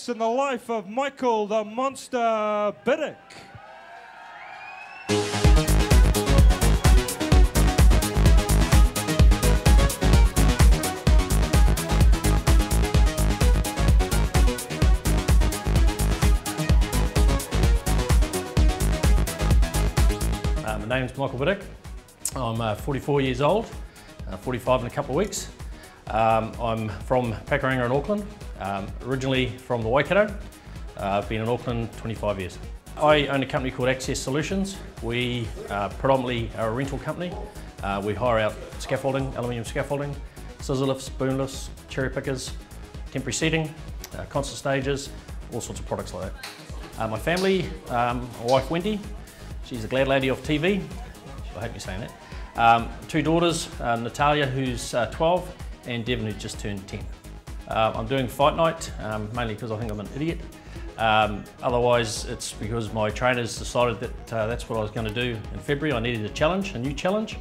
acts in the life of Michael the Monster Biddick. My name's Michael Biddick. I'm 44 years old, 45 in a couple of weeks. I'm from Pakuranga in Auckland, originally from the Waikato. I've been in Auckland 25 years. I own a company called Access Solutions. We predominantly are a rental company. We hire out scaffolding, aluminium scaffolding, scissor lifts, boom lifts, cherry pickers, temporary seating, concert stages, all sorts of products like that. My family, my wife Wendy, she's a glad lady off TV. I hope you're saying that. Two daughters, Natalia, who's 12, and Devon, who's just turned 10. I'm doing Fight Night, mainly because I think I'm an idiot. Otherwise, it's because my trainers decided that that's what I was going to do in February. I needed a challenge, a new challenge,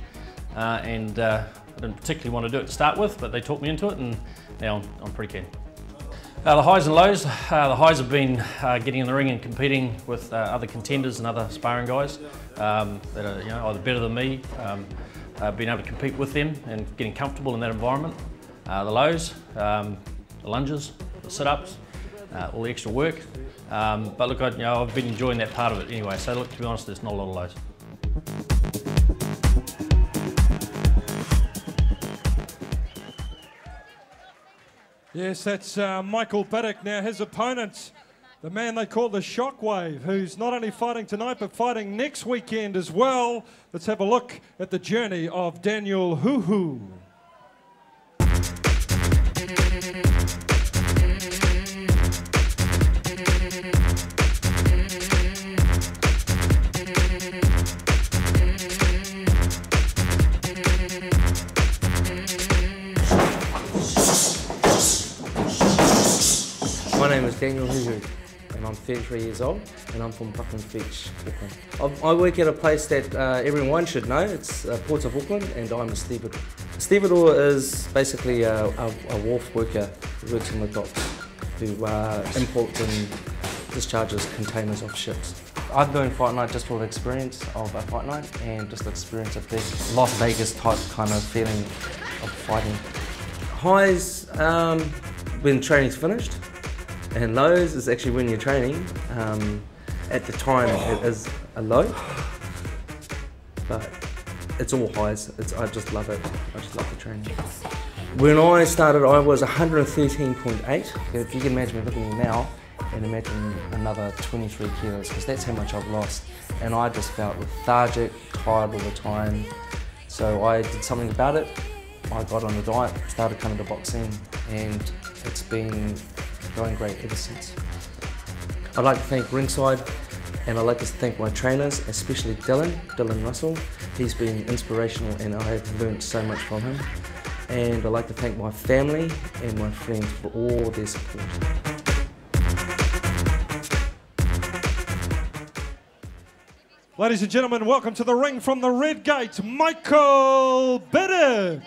and I didn't particularly want to do it to start with, but they talked me into it, and now I'm pretty keen. The highs and lows. The highs have been getting in the ring and competing with other contenders and other sparring guys that are either better than me, being able to compete with them and getting comfortable in that environment. The lows, the lunges, the sit-ups, all the extra work. But look, I've been enjoying that part of it anyway, so look, to be honest, there's not a lot of lows. Yes, that's Michael Biddick. Now his opponent, the man they call the Shockwave, who's not only fighting tonight but fighting next weekend as well. Let's have a look at the journey of Daniel Huhu. My name is Daniel Huhu, and I'm 33 years old, and I'm from Buckland Beach, Auckland. I work at a place that everyone should know. It's Ports of Auckland, and I'm a stevedore. A stevedore is basically a wharf worker who works on the docks, who imports and discharges containers off ships. I'm doing Fight Night just for the experience of a Fight Night and just the experience of this Las Vegas type kind of feeling of fighting. Highs, when training's finished. And lows is actually when you're training. At the time it is a low, but it's all highs. I just love it. I just love the training. When I started, I was 113.8. If you can imagine me looking at me now, and imagine another 23 kilos, because that's how much I've lost. And I just felt lethargic, tired all the time. So I did something about it. I got on a diet, started coming to boxing, and it's been going great ever since. I'd like to thank Ringside, and I'd like to thank my trainers, especially Dylan Russell. He's been inspirational and I have learned so much from him. And I'd like to thank my family and my friends for all their support. Ladies and gentlemen, welcome to the ring from the red gate, Michael Biddick.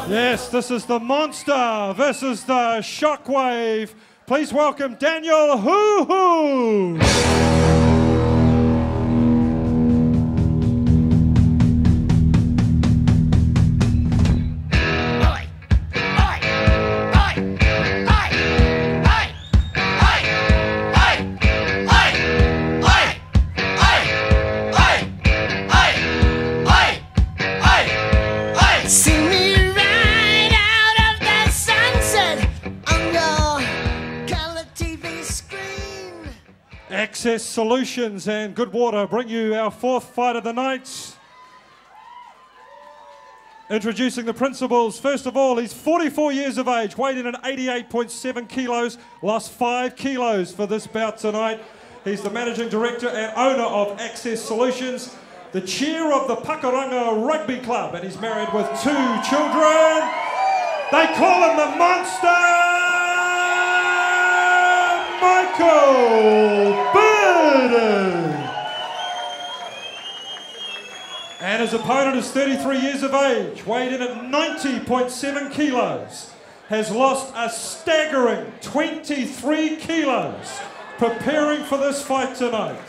Yes, this is the Monster versus the Shockwave. Please welcome Daniel Huhu. Oi! Oi! Oi! Oi! Access Solutions and Goodwater bring you our fourth fight of the night. Introducing the principals. First of all, he's 44 years of age, weighed in at 88.7 kilos, lost 5 kilos for this bout tonight. He's the managing director and owner of Access Solutions, the chair of the Pakuranga Rugby Club, and he's married with 2 children. They call him the Monster, Michael Biddick. And his opponent is 33 years of age, weighed in at 90.7 kilos, has lost a staggering 23 kilos, preparing for this fight tonight.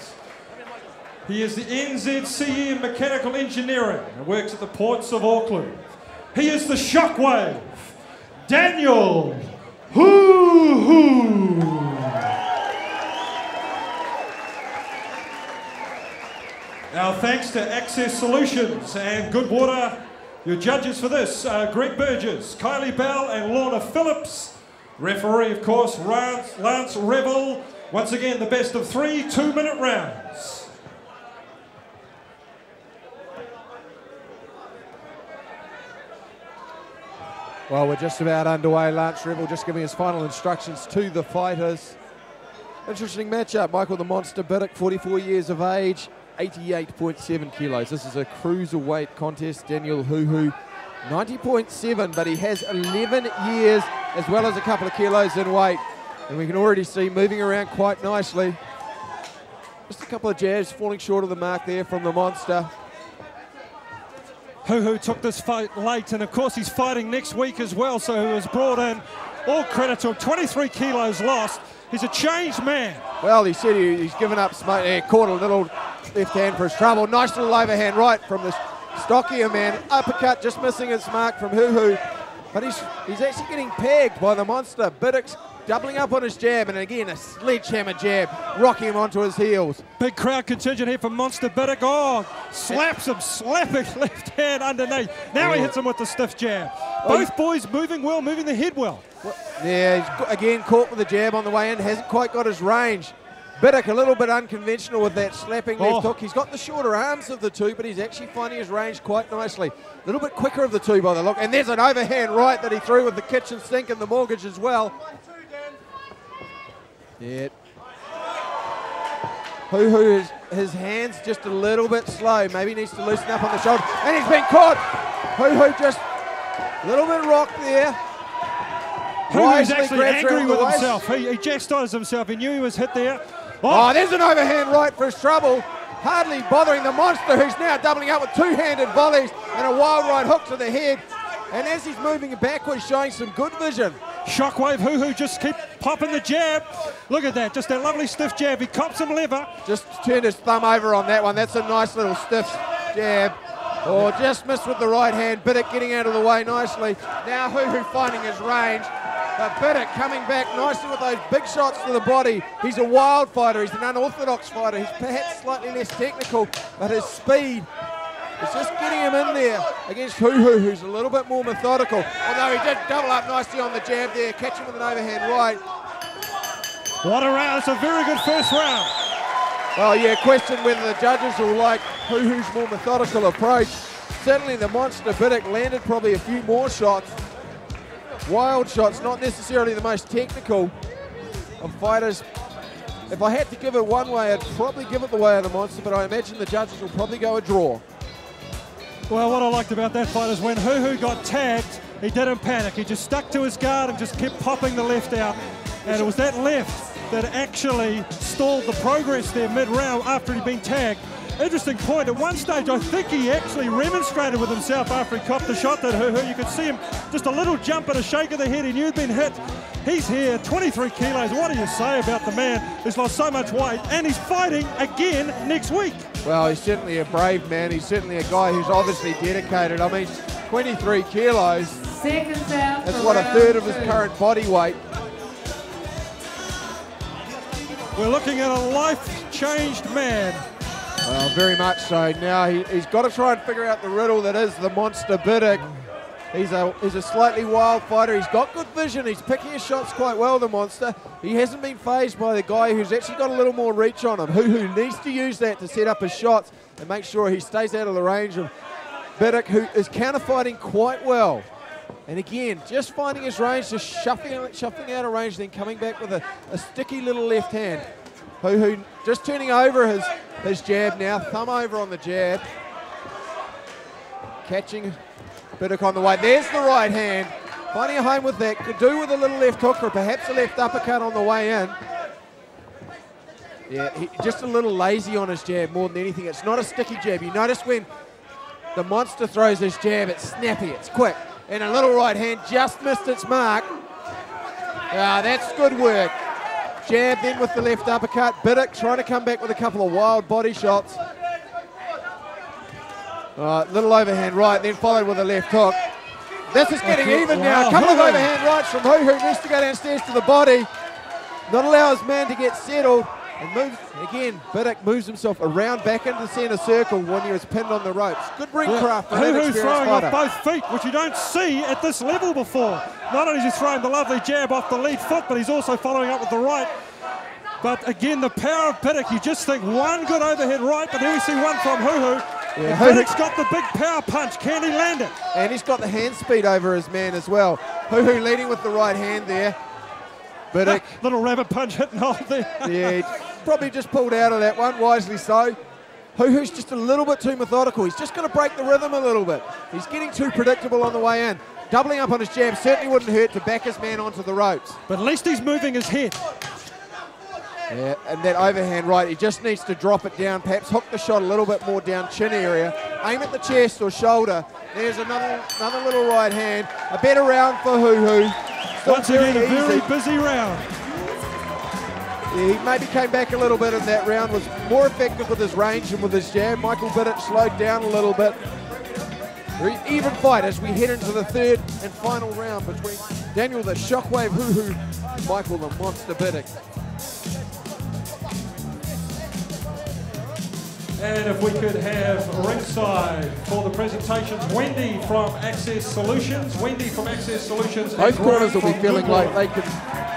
He is the NZCE in Mechanical Engineering and works at the ports of Auckland. He is the Shockwave, Daniel Huhu. Our thanks to Access Solutions and Goodwater. Your judges for this are Greg Burgess, Kylie Bell and Lorna Phillips. Referee, of course, Lance Revel. Once again, the best of 3 2-minute rounds. Well, we're just about underway. Lance Revel just giving his final instructions to the fighters. Interesting matchup. Michael the Monster Biddick, 44 years of age, 88.7 kilos. This is a cruiserweight contest. Daniel Huhu, 90.7, but he has 11 years as well as a couple of kilos in weight. And we can already see moving around quite nicely. Just a couple of jabs falling short of the mark there from the Monster. Huhu took this fight late, and of course he's fighting next week as well, so he was brought in. All credit to him, 23 kilos lost. He's a changed man. Well, he said he's given up smoke there, caught a little left hand for his trouble. Nice little overhand right from the stockier man. Uppercut just missing its mark from Huhu. But he's actually getting pegged by the Monster. Biddick's doubling up on his jab, and again a sledgehammer jab, rocking him onto his heels. Big crowd contingent here from Monster Biddick. Oh, slaps him, slapping left hand underneath. Now he hits him with the stiff jab. Both boys moving well, moving the head well. Yeah, he's again caught with the jab on the way in, hasn't quite got his range. Biddick a little bit unconventional with that slapping left hook. He's got the shorter arms of the two, but he's actually finding his range quite nicely. A little bit quicker of the two by the look. And there's an overhand right that he threw with the kitchen sink and the mortgage as well. Yeah. Huhu, his hands just a little bit slow. Maybe he needs to loosen up on the shoulder. And he's been caught. Huhu just a little bit rocked there. Huhu's actually angry with himself. He chastised himself. He knew he was hit there. Oh, there's an overhand right for his trouble. Hardly bothering the Monster, who's now doubling up with 2-handed volleys and a wild right hook to the head. And as he's moving backwards, showing some good vision. Shockwave Huhu just keep popping the jab. Look at that, just that lovely stiff jab. He cops him lever. Just turned his thumb over on that one. That's a nice little stiff jab. Oh, just missed with the right hand. Biddick getting out of the way nicely. Now Huhu finding his range. But Biddick coming back nicely with those big shots to the body. He's a wild fighter. He's an unorthodox fighter. He's perhaps slightly less technical, but his speed is just getting him in there against Huhu, who's a little bit more methodical. Although he did double up nicely on the jab there, catch him with an overhand right. What a round. It's a very good first round. Well, yeah, question whether the judges will like Huhu's more methodical approach. Certainly the Monster Biddick landed probably a few more shots. Wild shots, not necessarily the most technical of fighters. If I had to give it one way, I'd probably give it the way of the Monster, but I imagine the judges will probably go a draw. Well, what I liked about that fight is when Huhu got tagged, he didn't panic. He just stuck to his guard and just kept popping the left out. And it was that left that actually stalled the progress there mid-round after he'd been tagged. Interesting point. At one stage, I think he actually remonstrated with himself after he copped the shot that Huhu. You could see him just a little jump and a shake of the head. He knew he'd been hit. He's here, 23 kilos. What do you say about the man who's lost so much weight? And he's fighting again next week. Well, he's certainly a brave man. He's certainly a guy who's obviously dedicated. I mean, 23 kilos. Seconds out. That's what, a third of his current body weight. We're looking at a life-changed man. Well, very much so. Now he's got to try and figure out the riddle that is the Monster Biddick. He's a slightly wild fighter. He's got good vision. He's picking his shots quite well, the monster. He hasn't been phased by the guy who's actually got a little more reach on him. Huhu needs to use that to set up his shots and make sure he stays out of the range of Biddick, who is counter-fighting quite well. And again, just finding his range, just shuffling out of range, then coming back with a sticky little left hand. Huhu just turning over his jab now, thumb over on the jab. Catching Biddick on the way. There's the right hand. Finding a home with that. Could do with a little left hook or perhaps a left uppercut on the way in. Yeah, just a little lazy on his jab more than anything. It's not a sticky jab. You notice when the monster throws his jab, it's snappy, it's quick. And a little right hand just missed its mark. That's good work. Jab then with the left uppercut. Biddick trying to come back with a couple of wild body shots. Little overhand right, then followed with a left hook. This is getting even now. A couple of overhand rights from Huhu. Needs to go downstairs to the body. Not allow his man to get settled. And moves again. Biddick moves himself around back into the centre circle when he was pinned on the ropes. Good ring craft for an Huhu throwing fighter. off both feet, which you don't see at this level before. Not only is he throwing the lovely jab off the lead foot, but he's also following up with the right. But again, the power of Biddick, you just think one good overhead right, but here we see one from Huhu. Yeah, Biddick's got the big power punch. Can he land it? And he's got the hand speed over his man as well. Huhu leading with the right hand there. Biddick. Little rabbit punch hitting hold there. Yeah, he probably just pulled out of that one, wisely so. Huhu's just a little bit too methodical. He's just going to break the rhythm a little bit. He's getting too predictable on the way in. Doubling up on his jab certainly wouldn't hurt to back his man onto the ropes. But at least he's moving his head. Yeah, and that overhand right, he just needs to drop it down, perhaps hook the shot a little bit more down chin area, aim at the chest or shoulder. There's another little right hand. A better round for Huhu. Still once again, a very busy round. Yeah, he maybe came back a little bit in that round, was more effective with his range and with his jab. Michael Biddick slowed down a little bit. Very even fight as we head into the third and final round between Daniel the Shockwave Huhu and Michael the Monster Biddick. And if we could have ringside for the presentations, Wendy from Access Solutions. Wendy from Access Solutions. Both corners will be feeling like they can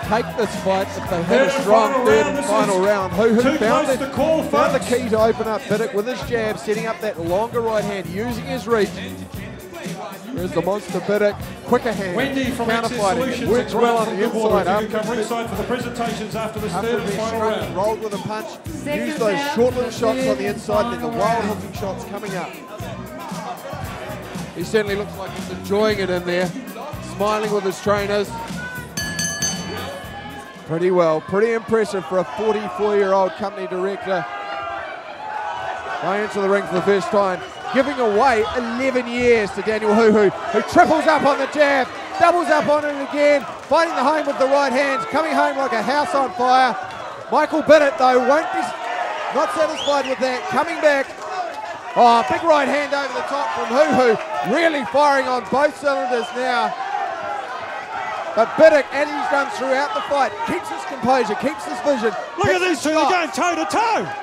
take this fight if they have a strong third and final round. Huhu found the key to open up Biddick with his jab, setting up that longer right hand, using his reach. There's the Monster Biddick, quicker hand. Wendy from Access Solutions. Works well on the inside. You can come ringside for the presentations after this third and final round. Rolled with a punch. Use those short little shots on the inside, then the wild hooking shots coming up. He certainly looks like he's enjoying it in there. Smiling with his trainers. Pretty well, pretty impressive for a 44-year-old company director. Going into the ring for the first time. Giving away 11 years to Daniel Huhu, who triples up on the jab, doubles up on it again, finding the home with the right hands, coming home like a house on fire. Michael Biddick, though, won't be not satisfied with that, coming back. Oh, big right hand over the top from Huhu, really firing on both cylinders now. But Biddick, as he's done throughout the fight, keeps his composure, keeps his vision. Look at these two, they're going toe to toe.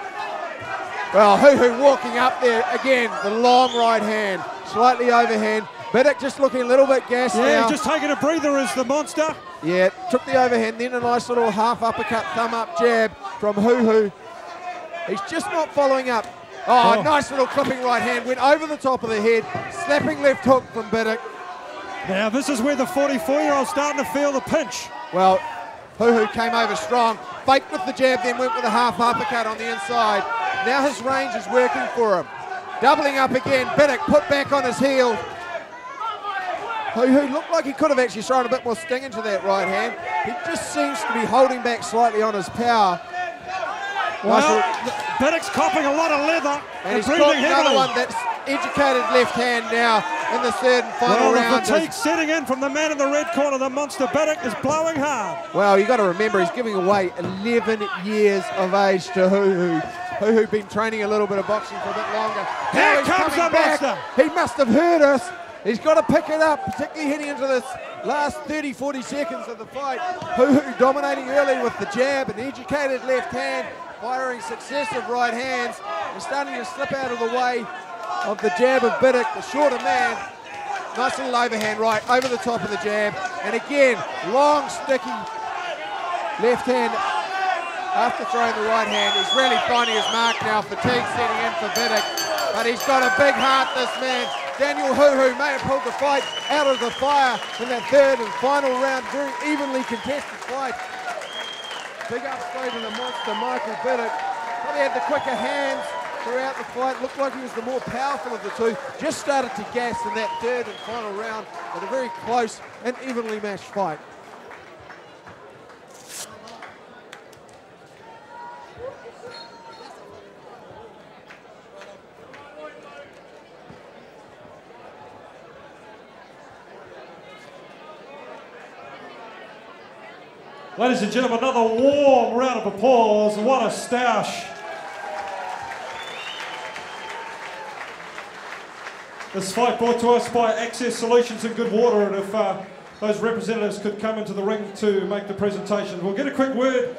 Well, Huhu walking up there again, the long right hand, slightly overhand. Biddick just looking a little bit gassed now. Yeah, just taking a breather as the monster. Yeah, took the overhand, then a nice little half uppercut, thumb up jab from Huhu. He's just not following up. Oh, nice little clipping right hand, went over the top of the head, slapping left hook from Biddick. Now this is where the 44-year-old's starting to feel the pinch. Well, Huhu came over strong, faked with the jab, then went with a half uppercut on the inside. Now his range is working for him. Doubling up again, Biddick put back on his heel. Huhu looked like he could have actually thrown a bit more sting into that right hand. He just seems to be holding back slightly on his power. Well, Biddick's copping a lot of leather and he's got another one that's educated left hand now in the third and final round. The fatigue setting in from the man in the red corner. The Monster Biddick is blowing hard. Well, you got to remember he's giving away 11 years of age to Huhu. Huhu been training a little bit of boxing for a bit longer. Here comes the Monster. He must have heard us. He's got to pick it up, particularly heading into this last 30, 40 seconds of the fight. Huhu dominating early with the jab, an educated left hand, firing successive right hands, and starting to slip out of the way of the jab of Biddick, the shorter man. Nice little overhand right over the top of the jab. And again, long, sticky left hand after throwing the right hand. He's really finding his mark now. Fatigue setting in for Biddick. But he's got a big heart, this man. Daniel Huhu may have pulled the fight out of the fire in that third and final round. Very evenly contested fight. Big upstraight and a monster, Michael Biddick. Probably had the quicker hands throughout the fight. Looked like he was the more powerful of the two. Just started to gas in that third and final round, but a very close and evenly matched fight. Ladies and gentlemen, another warm round of applause. What a stoush. This fight brought to us by Access Solutions and Good Water, and if those representatives could come into the ring to make the presentation. We'll get a quick word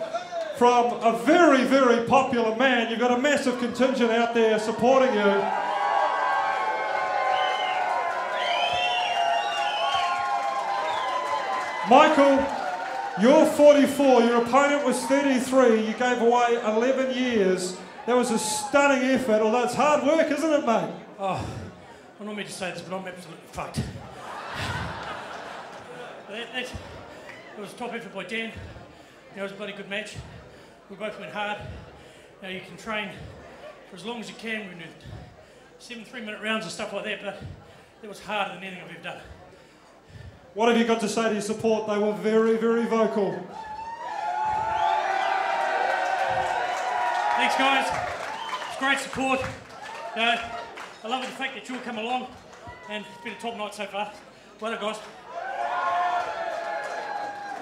from a very, very popular man. You've got a massive contingent out there supporting you. Michael, you're 44, your opponent was 33, you gave away 11 years. That was a stunning effort, although it's hard work, isn't it, mate? Oh, I'm not meant to say this, but I'm absolutely fucked. It was a top effort by Dan. It was a bloody good match. We both went hard. You can train for as long as you can. We did 7 3-minute rounds and stuff like that, but it was harder than anything I've ever done. What have you got to say to your support? They were very, very vocal. Thanks, guys. It's great support. I love the fact that you'll come along, and it's been a top night so far. Well done, guys.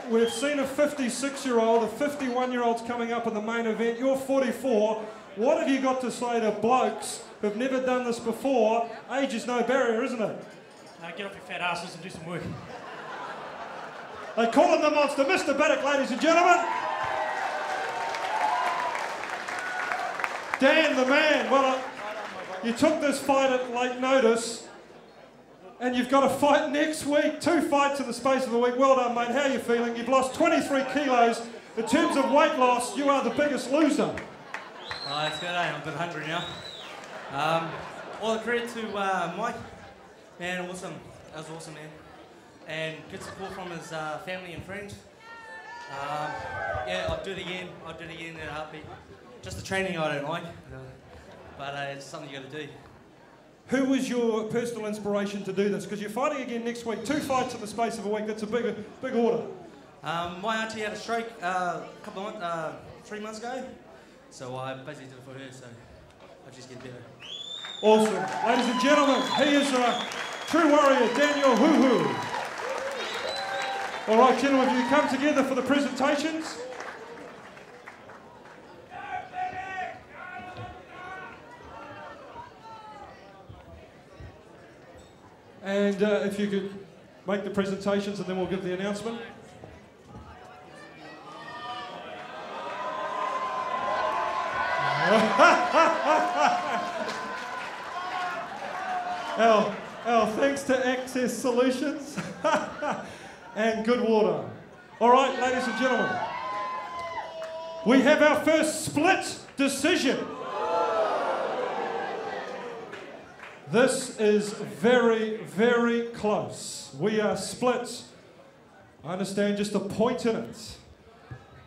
We've seen a 56-year-old, a 51-year-old's coming up in the main event. You're 44. What have you got to say to blokes who've never done this before? Age is no barrier, isn't it? Get off your fat asses and do some work. They call him the monster, Mr. Biddick, ladies and gentlemen. Dan, the man. Well, you took this fight at late notice, and you've got a fight next week. 2 fights in the space of a week. Well done, mate. How are you feeling? You've lost 23 kilos. In terms of weight loss, you are the biggest loser. Oh, it's good, eh? I'm a bit hungry now. All the credit to Mike. Man, awesome. That was awesome, man. And good support from his family and friends. Yeah, I'll do it again. I'll do it again in a heartbeat. Just the training I don't like, but it's something you got to do. Who was your personal inspiration to do this? Because you're fighting again next week. 2 fights in the space of a week. That's a big order. My auntie had a stroke a couple of months, 3 months ago. So I basically did it for her, so I just get better. Awesome. Ladies and gentlemen, he is a true warrior, Daniel Huhu. All right, gentlemen, have you come together for the presentations? And if you could make the presentations and then we'll give the announcement. Our thanks to Access Solutions and Good Water. All right, ladies and gentlemen, we have our first split decision. This is very, very close. We are split, I understand, just a point in it.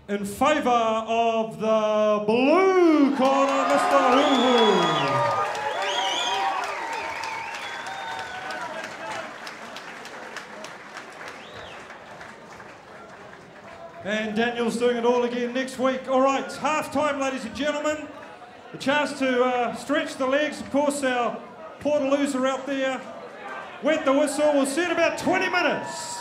In favour of the blue corner, Mr. Huhu. And Daniel's doing it all again next week. All right, half-time, ladies and gentlemen. A chance to stretch the legs. Of course, our Portaloos are out there. Wet the whistle. We'll see in about 20 minutes.